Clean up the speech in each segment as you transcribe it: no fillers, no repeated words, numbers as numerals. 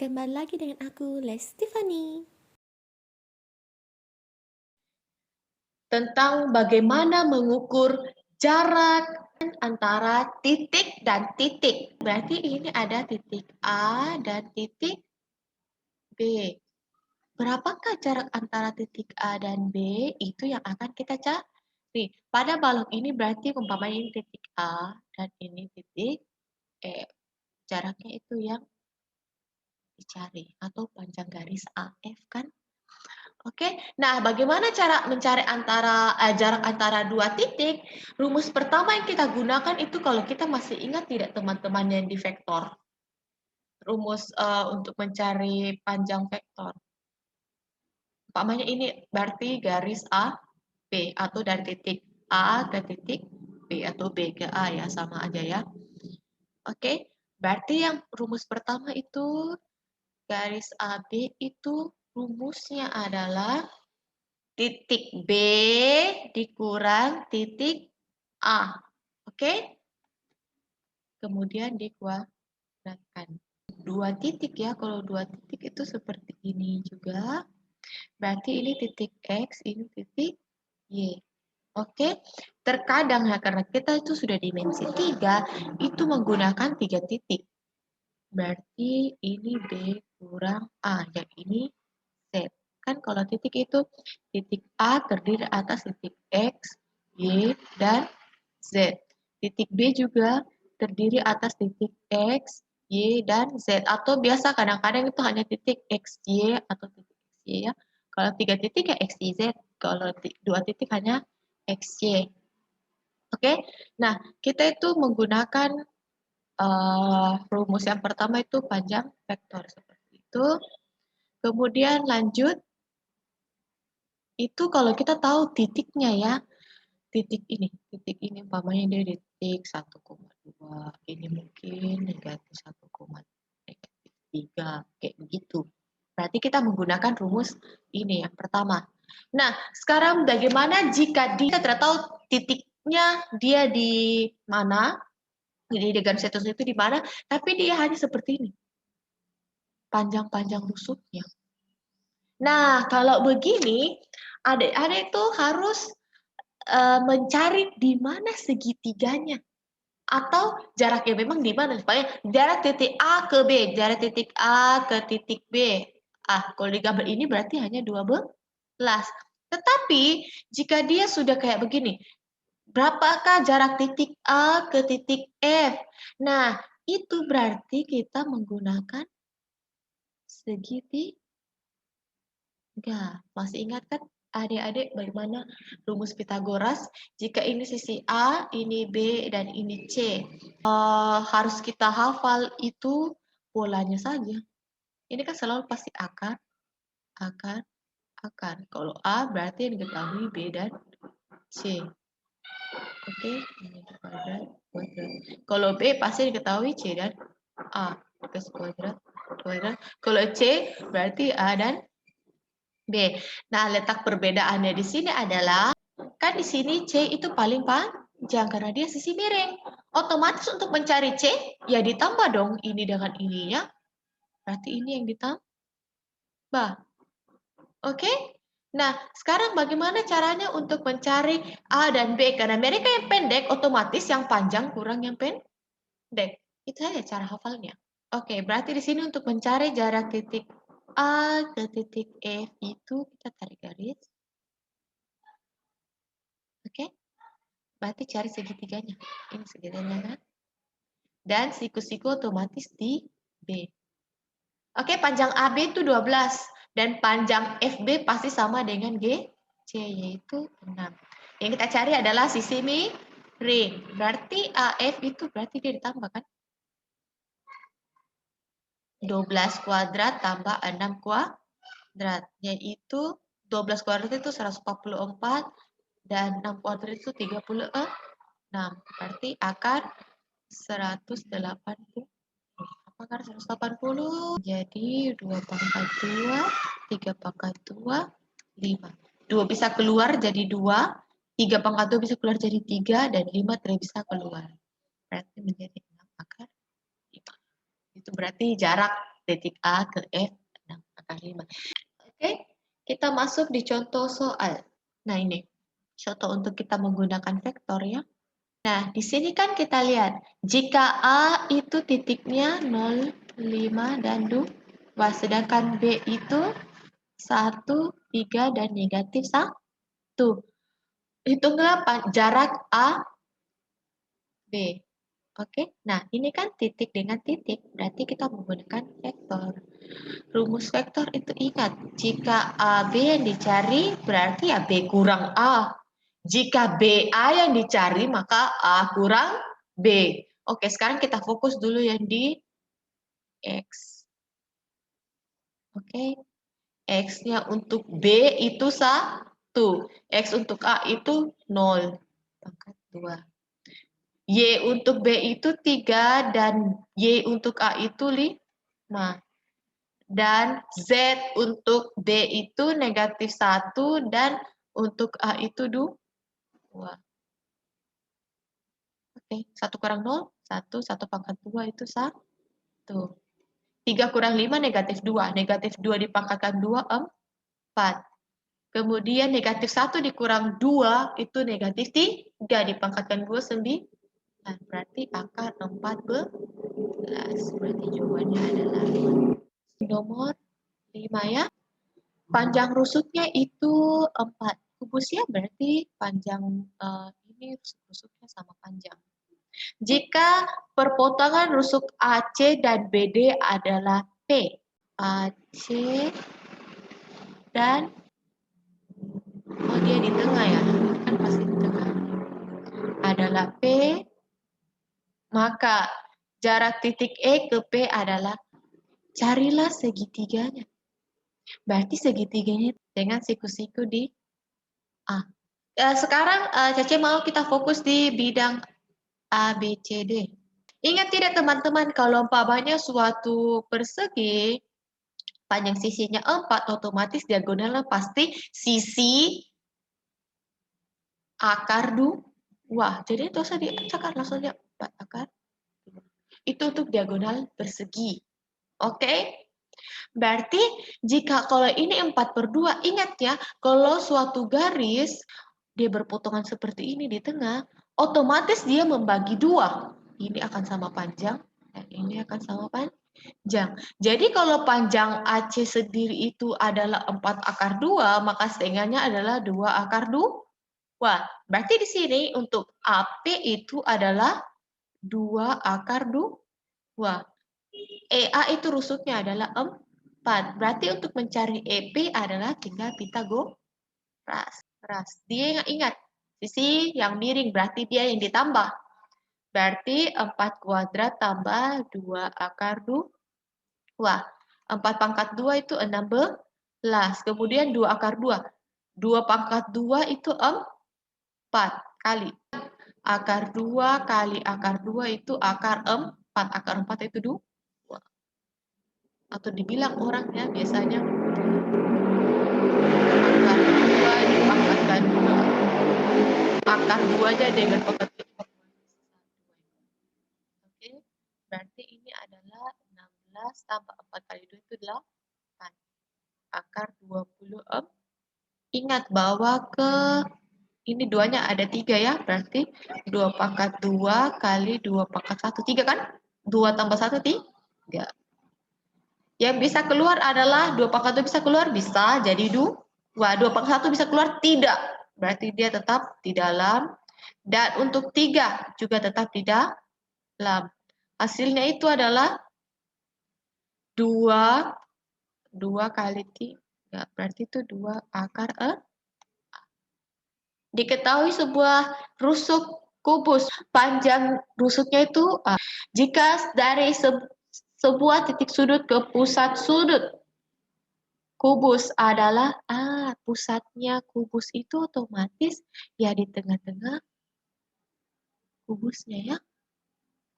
Kembali lagi dengan aku, Lestifani. Tentang bagaimana mengukur jarak antara titik dan titik. Berarti ini ada titik A dan titik B. Berapakah jarak antara titik A dan B? Itu yang akan kita cari. Pada balok ini berarti umpamanya ini titik A dan ini titik E. Jaraknya itu yang dicari atau panjang garis AF kan? Oke, nah bagaimana cara mencari jarak antara dua titik? Rumus pertama yang kita gunakan itu kalau kita masih ingat tidak teman-teman yang di vektor. Rumus untuk mencari panjang vektor. Umpamanya ini berarti garis A, B, atau dari titik A ke titik B, atau B ke A ya, sama aja ya. Oke, berarti yang rumus pertama itu garis AB itu rumusnya adalah titik B dikurang titik A. Oke? Kemudian dikuadratkan. Dua titik ya, kalau dua titik itu seperti ini juga. Berarti ini titik X, ini titik Y. Oke? Terkadang ya, karena kita itu sudah dimensi 3, itu menggunakan 3 titik. Berarti ini B kurang A, yang ini Z. Kan kalau titik itu titik A terdiri atas titik X, Y, dan Z. Titik B juga terdiri atas titik X, Y, dan Z. Atau biasa kadang-kadang itu hanya titik X, Y, atau titik X, Y ya. Kalau 3 titik ya X, Y, Z. Kalau 2 titik hanya X, Y. Oke, nah kita itu menggunakan rumus yang pertama itu panjang vektor seperti itu. Kemudian lanjut, itu kalau kita tahu titiknya ya, titik ini umpamanya dia di titik 1,2, ini mungkin negatif 1,3, kayak begitu. Berarti kita menggunakan rumus ini yang pertama. Nah, sekarang bagaimana jika kita tidak tahu titiknya dia di mana, jadi di garis itu di mana, tapi dia hanya seperti ini, panjang-panjang rusuknya. Nah, kalau begini, adik-adik tuh harus mencari di mana segitiganya atau jaraknya memang di mana supaya jarak titik A ke B, jarak titik A ke titik B. Kalau di gambar ini berarti hanya 12. Tetapi jika dia sudah kayak begini, berapakah jarak titik A ke titik F? Nah, itu berarti kita menggunakan segitiga. Masih ingat kan adik-adik bagaimana rumus Pitagoras? Jika ini sisi A, ini B, dan ini C. Harus kita hafal itu polanya saja. Ini kan selalu pasti akan. Kalau A berarti yang diketahui B dan C. Oke, ini kuadrat. Kalau B pasti diketahui C dan A. Plus kuadrat. Kalau C berarti A dan B. Nah, letak perbedaannya di sini adalah, kan di sini C itu paling panjang karena dia sisi miring. Otomatis untuk mencari C, ya ditambah dong ini dengan ininya. Berarti ini yang ditambah. Oke? Nah, sekarang bagaimana caranya untuk mencari A dan B? Karena mereka yang pendek, otomatis yang panjang kurang yang pendek. Itu aja cara hafalnya. Oke, berarti di sini untuk mencari jarak titik A ke titik F itu kita tarik garis. Oke, berarti cari segitiganya. Ini segitiganya kan? Dan siku-siku otomatis di B. Oke, panjang AB itu 12. Dan panjang FB pasti sama dengan GC, yaitu 6. Yang kita cari adalah sisi miring. Berarti AF itu berarti dia ditambah kan? 12 kuadrat tambah 6 kuadrat. Yaitu 12 kuadrat itu 144 dan 6 kuadrat itu 36. Berarti akan 180. Apakah 180? Jadi 2 pangkat 2, 3 pangkat 2, 5. 2 bisa keluar jadi 2, 3 pangkat 2 bisa keluar jadi 3, dan 5 tidak bisa keluar. Berarti menjadi 6 akar 5. Itu berarti jarak titik A ke F 6 akar 5. Oke, kita masuk di contoh soal. Nah ini, contoh untuk kita menggunakan vektor ya. Nah, di sini kan kita lihat, jika A itu titiknya 0, 5, dan 2, sedangkan B itu 1, 3, dan negatif 1. Hitunglah jarak A, B. Oke, nah ini kan titik dengan titik, berarti kita menggunakan vektor. Rumus vektor itu ingat, jika AB yang dicari, berarti ya B kurang A. Jika BA yang dicari, maka A kurang B. Oke, sekarang kita fokus dulu yang di X. Oke, X-nya untuk B itu 1. X untuk A itu 0. Pangkat 2. Y untuk B itu 3 dan Y untuk A itu 5. Dan Z untuk B itu negatif 1 dan untuk A itu 2. Oke, 1 kurang 0, 1, 1 pangkat 2 itu 1. 3 kurang 5 negatif 2. Negatif 2 dipangkatkan 2, 4. Kemudian negatif 1 dikurang 2 itu negatif 3 dipangkatkan 2, 9. Berarti akar 14. Berarti jawabannya adalah nomor 5 ya. Panjang rusuknya itu 4. Kubusnya berarti panjang ini rusuknya sama panjang. Jika perpotongan rusuk AC dan BD adalah P. AC dan dia di tengah ya, kan pasti di tengah. Adalah P, maka jarak titik E ke P adalah, carilah segitiganya. Berarti segitiganya dengan siku-siku di A. Sekarang Cece mau kita fokus di bidang A, B, C, D. Ingat tidak teman-teman, kalau umpamanya suatu persegi, panjang sisinya 4, otomatis diagonalnya pasti sisi akar 2. Jadi itu usah diacak, langsung aja 4 akar 2. Itu untuk diagonal persegi. Oke? Berarti jika kalau ini 4/2, ingat ya, kalau suatu garis dia berpotongan seperti ini di tengah, otomatis dia membagi 2. Ini akan sama panjang, dan ini akan sama panjang. Jadi kalau panjang AC sendiri itu adalah 4 akar 2, maka setengahnya adalah 2 akar 2. Berarti di sini untuk AP itu adalah 2 akar 2. EA itu rusuknya adalah 4. Berarti untuk mencari EP adalah tinggal Pitagoras. Dia ingat, sisi yang miring berarti dia yang ditambah. Berarti 4 kuadrat tambah 2 akar 2. 4 pangkat 2 itu 16. Kemudian 2 akar 2. 2 pangkat 2 itu 4 kali. Akar 2 kali akar 2 itu akar 4. Akar 4 itu 2. Atau dibilang orang ya biasanya akar 2 dipangkatkan 2. Akar 2 aja dengan pangkat 4. Oke, berarti ini adalah 16 tambah 4 kali 2 itu 8. Akar 24. Ingat bahwa ini 2-nya ada 3 ya, berarti 2 pangkat 2 kali 2 pangkat 1, 3 kan? 2 tambah 1, 3. Yang bisa keluar adalah 2 pangkat 2 bisa keluar? Bisa, jadi 2. 2 pangkat 1 bisa keluar? Tidak. Berarti dia tetap di dalam. Dan untuk 3 juga tetap di dalam. Hasilnya itu adalah 2 kali 3. Berarti itu 2 akar 4. Diketahui sebuah rusuk kubus, panjang rusuknya itu jika dari sebuah titik sudut ke pusat sudut kubus adalah pusatnya kubus itu otomatis ya di tengah-tengah kubusnya ya.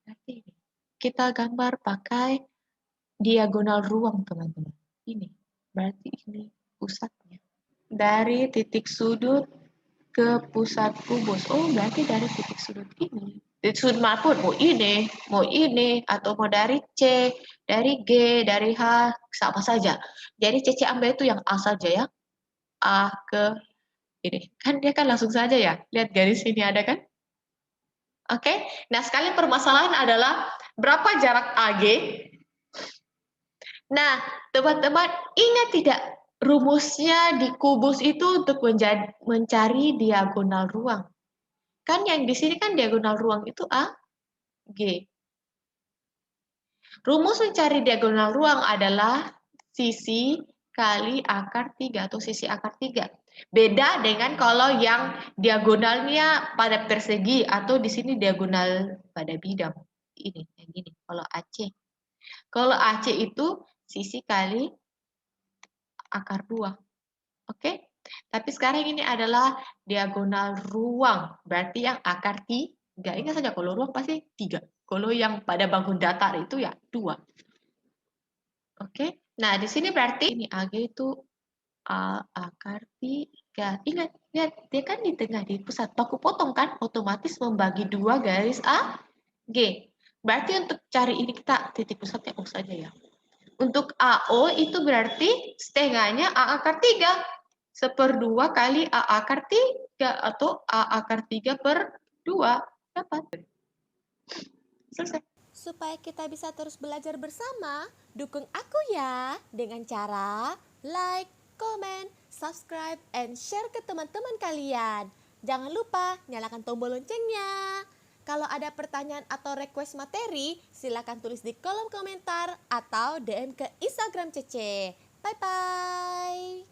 Berarti ini kita gambar pakai diagonal ruang teman-teman. Ini berarti ini pusatnya. Dari titik sudut ke pusat kubus. Oh, berarti dari titik sudut ini Disusun manapun, mau ini, atau mau dari C, dari G, dari H, sama saja. Jadi CC ambil itu yang A saja ya. A ke ini. Kan dia kan langsung saja ya. Lihat garis ini ada kan? Oke. Nah, sekarang permasalahan adalah berapa jarak AG? Nah, teman-teman ingat tidak rumusnya di kubus itu untuk mencari diagonal ruang. Kan yang di sini kan diagonal ruang itu AG. Rumus mencari diagonal ruang adalah sisi kali akar 3 atau sisi akar 3. Beda dengan kalau yang diagonalnya pada persegi atau di sini diagonal pada bidang. Ini, yang gini, kalau AC. Kalau AC itu sisi kali akar 2. Oke? Tapi sekarang ini adalah diagonal ruang. Berarti yang akar 3. Ingat saja kalau ruang pasti 3. Kalau yang pada bangun datar itu ya 2. Oke, nah di sini berarti ini AG itu A akar 3. Ingat, lihat dia kan di tengah di pusat. Baku potong kan otomatis membagi 2 garis AG. Berarti untuk cari ini kita titik pusatnya O saja ya. Untuk AO itu berarti setengahnya A akar 3. 1/2 kali A akar 3 atau A akar 3 per 2. Dapat. Selesai. Supaya kita bisa terus belajar bersama, dukung aku ya dengan cara like, comment, subscribe, and share ke teman-teman kalian. Jangan lupa nyalakan tombol loncengnya. Kalau ada pertanyaan atau request materi, silakan tulis di kolom komentar atau DM ke Instagram Cece. Bye-bye.